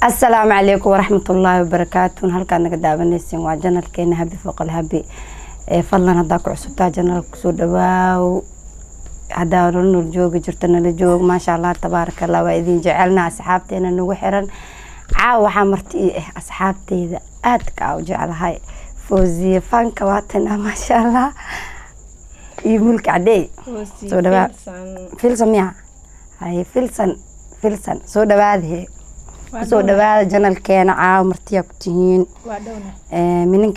السلام عليكم ورحمة الله وبركاته. هل كان نقدر بنسين وجنال كنا هبي فوق الهبي فضلنا هداك عصبتها جنال كسود واو هدارون الجوج جرتنا الجوج ما شاء الله تبارك الله وإذن جعلنا أصحابتنا نوحرا عاو حمرتي أصحابتي إذا أتك أو جعل هاي فوزي فان كواتنا ما شاء الله يملك عدي سودا فيلسن ميا هاي فيلسن سودا بعد هي سودا بعد جنال كنا عاو مرتي كتين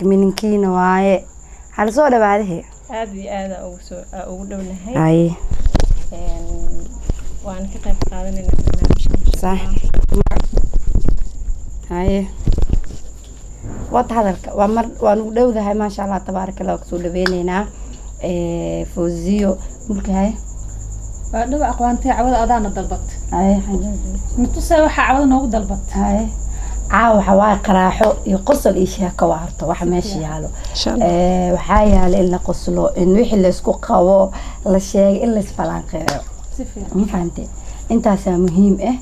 منكين واي هل سودا بعد هي هذه أو دولة هاي وأنا كتاب قادني صح هاي وات هذا وانو هاي ما شاء الله تبارك الله كسود بيننا فوزيو ملك هاي بعد أقوانتي عوض أذان الضربت هاي حاجة نتوسع عوض نوق ضربت هاي عاو حواي قراحو يقصل إيشها كوارته واحد ماشي يالو وحايا لإلنا قصلو إنه يحل يسكو قوو للشيء إلا يسفلان خيرو ما فهمتي انت مهم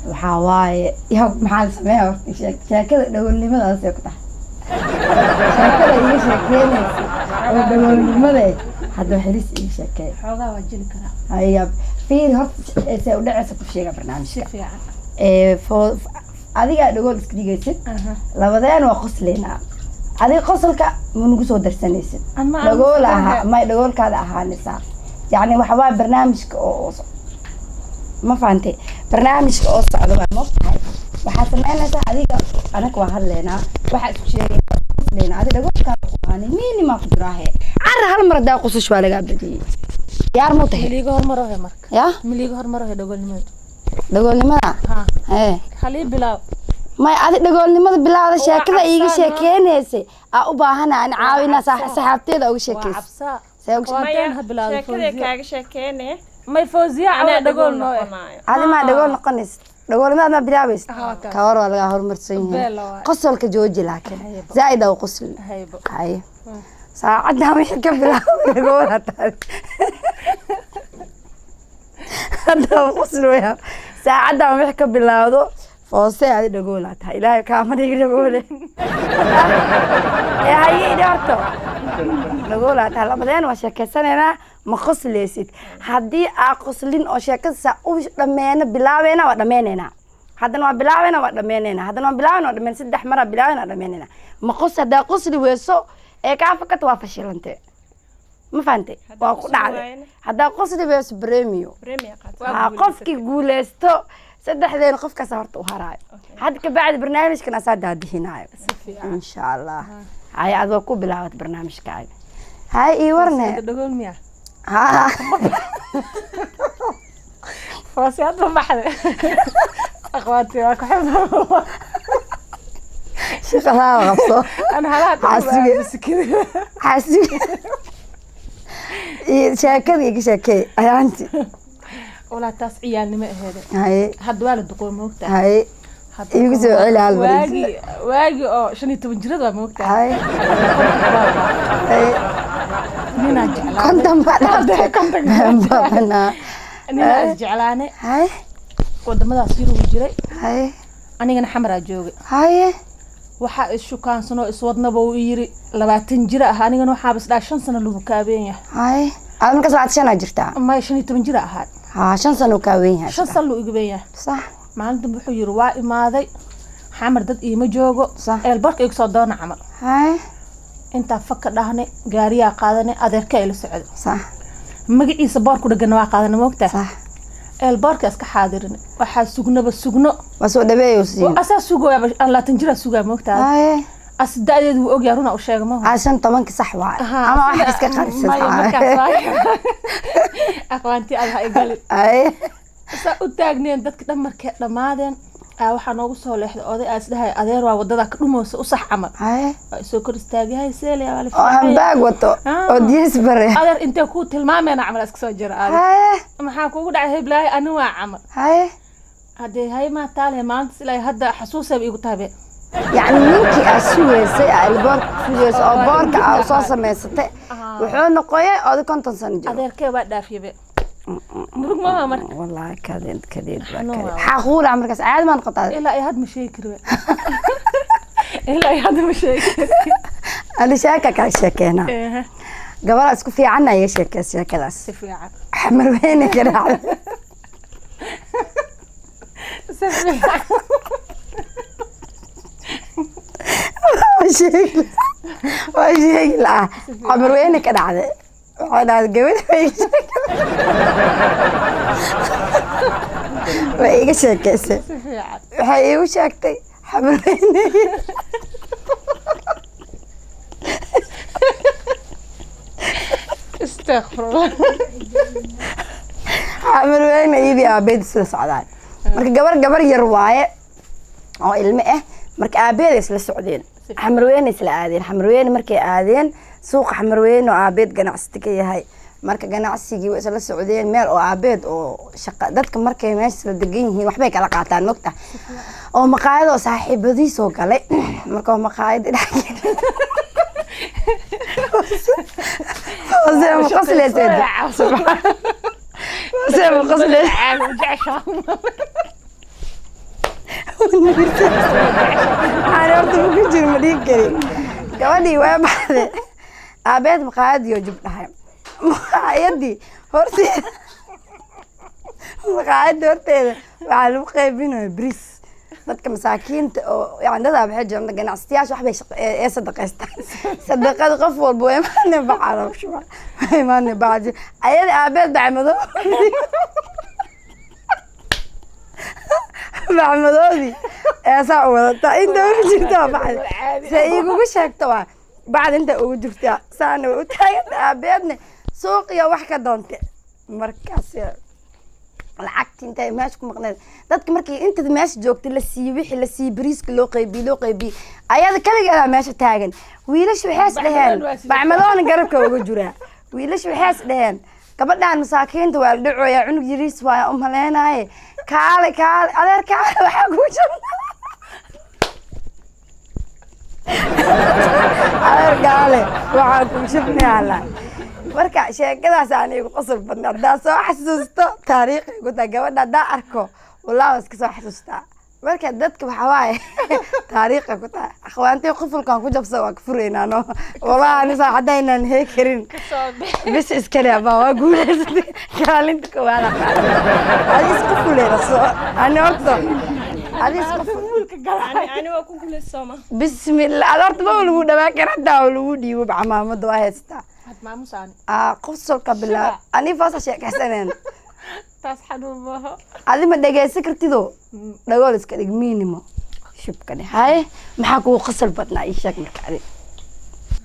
وحواي يا محل سماه شاكله دول لي ماذا سيكتح شاكله يشكيني ودول لي ماذا هذا حريص يشكي حوضا وجل كرا هيا في هرت سودعس كشيغا برنامج شفيع adiga dhagool iska dhigaysid labadeen waa qosleyna adiga qosolka munugu soo darsanaysid dhagool aha ma dhagoolkaada ahaanaysa yani waxa waa barnaamijka oo ma fahanti barnaamijka oo socdo waa moqtahay waxa sameynaysaa adiga anaga waa hadleena waxa isku sheegaysaa qosleyna adiga dhagoolkaada qaani minima ku jiraahe ar hal mar daa qososh waa laga badiyay yaar mu tahay miliga hormaro he marka ya miliga hormaro he dhagoolnimada خليه بلاو ما عاد دغولنimada bilaawda sheekada iiga sheekeynaysa u baahan aan caawina saxaabteeda uga sheekeyso sheekada kaaga sheekeynay may fawziya ana dhagool noo hadi ma dhagool noqonays dhagoolnimada ma bilaabays ka hor waa laga hormarsan yahay qosolka jooji laakiin zaid oo qosl hay saacada wixii ka bilaawday dhagool هذا قصر وياه ساعدها ومحك بالله فوسي هذه دقولها إلهي كامل يقولي يا هاي دارتو دقولها هلا بدين وشكل سنة ما قص ليست هدي أقصلين أو شكل سأوش دمينا بلاوينا ودمينا هذا نوع بلاوينا ودمينا هذا نوع بلاوينا ودمين سد حمرة بلاوينا ودمينا ما قص هذا قصلي ويسو كافك توافشل أنت ما فهمتي واقول هذا قصدي بس بريميو قفك جولستو صدحدين قفك صارت وهراي هذا كبعد برنامج كنا صاد هذه هنا ان شاء الله هاي عذوكو بلاوت برنامج كاي هاي اي ورنا دغول ميا ها فاسيات ما حدا اخواتي واكو حفظ شغلها غصو انا هلا حاسبي شاكري شاكي أنتي ولا تسعي نما هذا هاي حد والد دقول موقتها هاي يجزء على هالبرد واجي شنو تبجرد موقتها هاي نينا كنت ما نينا جعلانة هاي ودمدا سيرو جري هاي أنا جن حمرة جوجي هاي waxa isku kaansano iswadnaba uu yiri 20 jir ah anigana waxa bas 5 sano lagu kaabeeyay hay aan ka soo adsana jirta ma 15 jir ah ha 5 sano kaabeeyay 5 sano lagu geeyay sax maalinta wuxuu yiri waa imaaday xamar dad iima joogo eelbarka igu soo doona camal hay inta fakka dhahnay gaariya qaadanay adeerka ila socdo sax magaciisa boorku dhagan waa qaadanay moogta sax eelbarka iska xaadirin waxa sugno wasoo dhabeeyo siin asa sugo aan la tanjira suga moogta hay asdadeed uu og yaruna u sheegay ma عشان طبعا صح واحد اما واحد اسك قرص aqoonti aad hay gal ay sa u taagneen dadka dhamarka dhamaadeen waxa noogu soo leexday oday aas dhahay adeer waa wadada ka dhumoosa u sax amal ay soo kor istaagay seelay wala aan baag wato oo diis bare adeer inta ku tilmaameena amal iska soo jira ay maxaa kugu dhacay heblaay anu waa amal ay hadee hay ma taale maanta ilaa hadda xasuusay igu taabe يعني منكي أسويسي البورك فيس أو بورك أو صوص ميستة وحنا قوية أو كنت نسنجو أدير كي بعد دافية مرق ما مرق والله كذب حقول عمرك عاد ما نقطع إلا أي هاد مشاكل إلا أي هاد مشاكل أنا شاكك على الشاكينا قبل أسكو في عنا يا شاكة لاس سفيعة حمر وين كده سفيعة وشيء لا حمر وين كده أنا قبل وإيش شاكة سفيعة هاي وشاكتي حمر وين استغفر الله حمر وين يبي أبيد السعودان مرك قبر يرواية أو علمه مرك أبيد السعودين حمر وين يسلعادين حمر وين مرك آدين سوق حمر وين وأبيد قناعستكية هاي marka ganacsiga way isla socdeen meel oo aabeed oo shaqo dadka markay meesha degan yihiin waxbay kala qaataan nogta oo maqaayad oo saaxiibadiis oo galay marka maqaayad وزي مقصلة سيدة وزي مقصلة أنا أرتب كل مريض كريم قواني وين بعد أبيت مقاعد يوجب لها مقاعدي هرتي مقاعد هرتي وعلى قيبينه بريس dadka masaakiinta oo yaandada waxay jiraan ganacsiyaasha wax bay ee sadaqaystaan sadaqada qof walba way imaan bacaro shuma way imaan baaji ayada aabeed bacmado bacmadoodi ee saa wadata inta ugu jirta bacad say igu sheegto waa bacad inta ugu jirta saana u taagay aabeedna suuqiya wax ka doonte markaas lacagti inta meesh ku maqnaa dadka markii inta meesh joogtay la sii wixii la sii bariiska loo qaybi ayada kaliya meesha taagan wiilashu waxaas dhaheen bacmadoon garabka uga jira wiilashu waxaas dhaheen gabadhan masaakiinta waa la dhacooya cunug yariis waa u maleenahay kaale adeerka waxa ku jira adeerkaale waxa ku shifnaa marka sheekadaas aan igu qosol badnaa daa soo xasuusto taariikhiga ta gabadha daa arko walaa iska soo xasuustaa marka dadka waxa waaye taariikha ku taa akhwaantii qofulkan ku jabsa waa ka fureynaano walaa ani saacadaynan hee karin bis iskale waa guuleysatay kaalinta koowaad adis ku fuleyso ani orto adis ku fulka galay ani waa ku guuleysoma bismillah adarta ma lagu dhawaa karaa lagu dhiibo bacmaamada waa heystaa ما مسان قصلك بالله أنا فاصل شيء كحسنين تصحنوا ما هذه ما دقيقة سكرتيدو دقول إسكالك مينيمو شوف كده هاي محاكو قصل بطنا أي شكل كده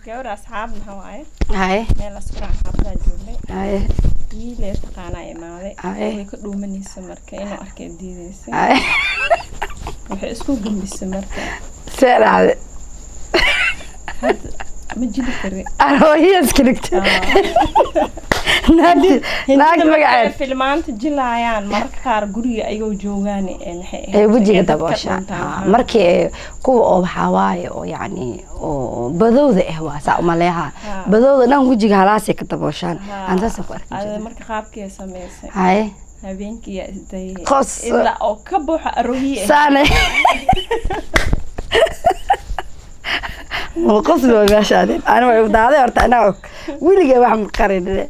جور أصحابنا هواي هاي ميل أسرع حفلة جولي هاي يلي تقانا إمامي هاي ويكدو مني السمر كأنه أركب ديديسي هاي وحي اسكو جنبي السمر سير هذا مجيلي كري أنا هي سكرت نادي مقعد فيلمانت جلايان مركار غوري ايو جوغاني اي وجهي دبوشا markii kuwa oo xawaaye oo yani oo badowda waa saa umaleeha badowda dhan wajiga halaasay ka dabooshaan antaas ku arkay marka qaabkii sameysay hay habeenkii isday qos ila oo ka buuxa arohiye saane وقصد وقاشادين أنا وعبدالي أرتعناك ويلقى واحد قريب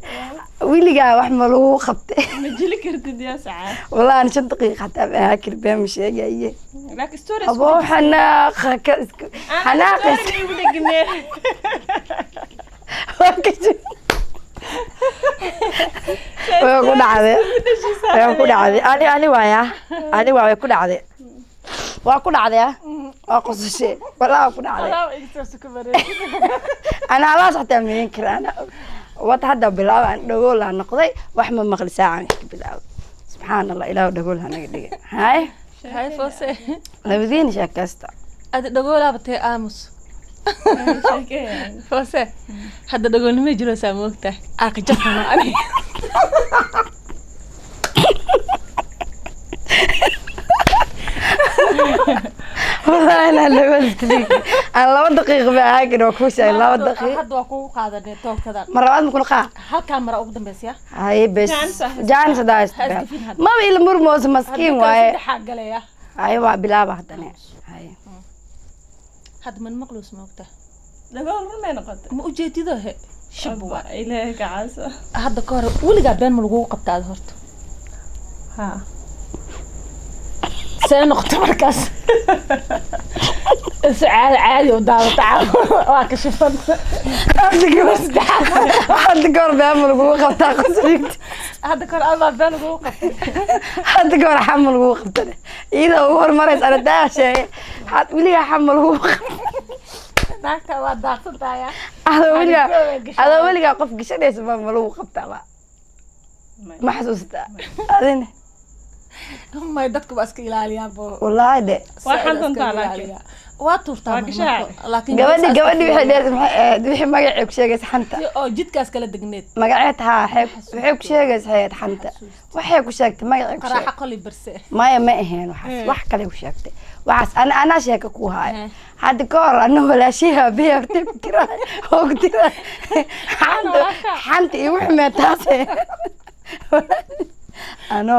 ويلقى واحد ملوه خبط مجيلي كردد يا سعاد والله أنا شن دقيقة حتى أكل بها مش جاية لك ستوري أبو حناق حناق ويقول عادي ويقول عادي أنا وايا يقول عادي وأكون عادي أقص شيء ولا أكون عادي أنا خلاص حتى منين كرا وتحدى بالله نقول لها نقضي وإحنا مغلي ساعة بالله سبحان الله إله نقولها نقدي هاي فوسي لبدين شكستا نقولها بتي آموس فوسي حتى نقول ما يجرو ساموكته أكجفنا أنا والله أنا اللي قلت لك أنا 2 دقيقة بهاجر وكوش 2 دقيقة hadda waa kugu qaadanay toobkadan مرات ممكن قاع halkaan mara ugu dambaysa هاي بس جانس دايس هاسكفين هذا. ما بيل مرموز مسكين واي saddexaa galaya أيوة بلا بهدنا هاي hadda man maqluus moogta dagaal run may noqotay ma ujeedido he shab waa Abba, ilaahay ka caasa hadda ka hor weligaa been ma lagugu qabtaa horta ha see noqoto markaas caadi u daawata waa ka shifan hadda goor been ma lagugu qabtaa qasriigt hadda ka hor adaa been lagugu qabtay hadda goor xamal lagugu qabtay iyadoo ugu hormaraysa ana daashay had weligaa xamal lagugu qabtay naagta waa daaqsantaaya adoo weligaa qof gashanaysa ma lagu qabtaa ba ma xasuustaa adina may dadku baa iska ilaaliyaan bo wallaahi de waxaan tuntaa laakiin waa tuurtaa Waa gashaa. laakiin gabadhi waxay dheer wixii magacay ku sheegaysa xanta oo jidkaas kala degneed magaceed haa waxay ku sheegaysa hayad xanta waxay ku sheegtay magacay ku qaraaxa sheegtay qoli barse maya ma ahayn waxaas wax kale ku sheegtay waxaas anaa sheeka ku haay Eh. hadda ka hor ana walaashiha beertay ku tiraa oo ku tiraa xanta iyo wixii meetaas ano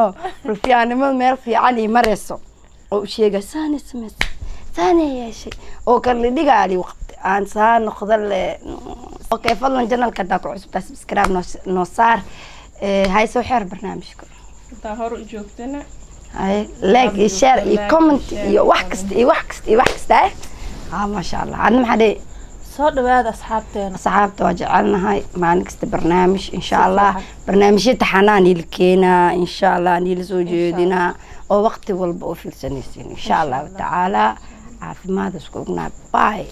rufiyaanimada meel fiican ii marayso oo u sheegay saani samaysa saani yeeshay oo kale dhigaali waqti aan saa noqdo le okay fadlan janalka daa ku cusub subscribe noo saar hay soo xeer barnaamijka intaa hor u joogtana hay like iyo share iyo comment iyo wax kasta ما شاء الله أنا محدي soo dhawaada asxaabteena أصحابته وجعلنا هاي مع نكست برنامج إن شاء الله برنامج تحناني لكينا إن شاء الله نيل زوجينا ووقت والبقوا في السنين إن شاء الله تعالى عارف ماذا سكونا باي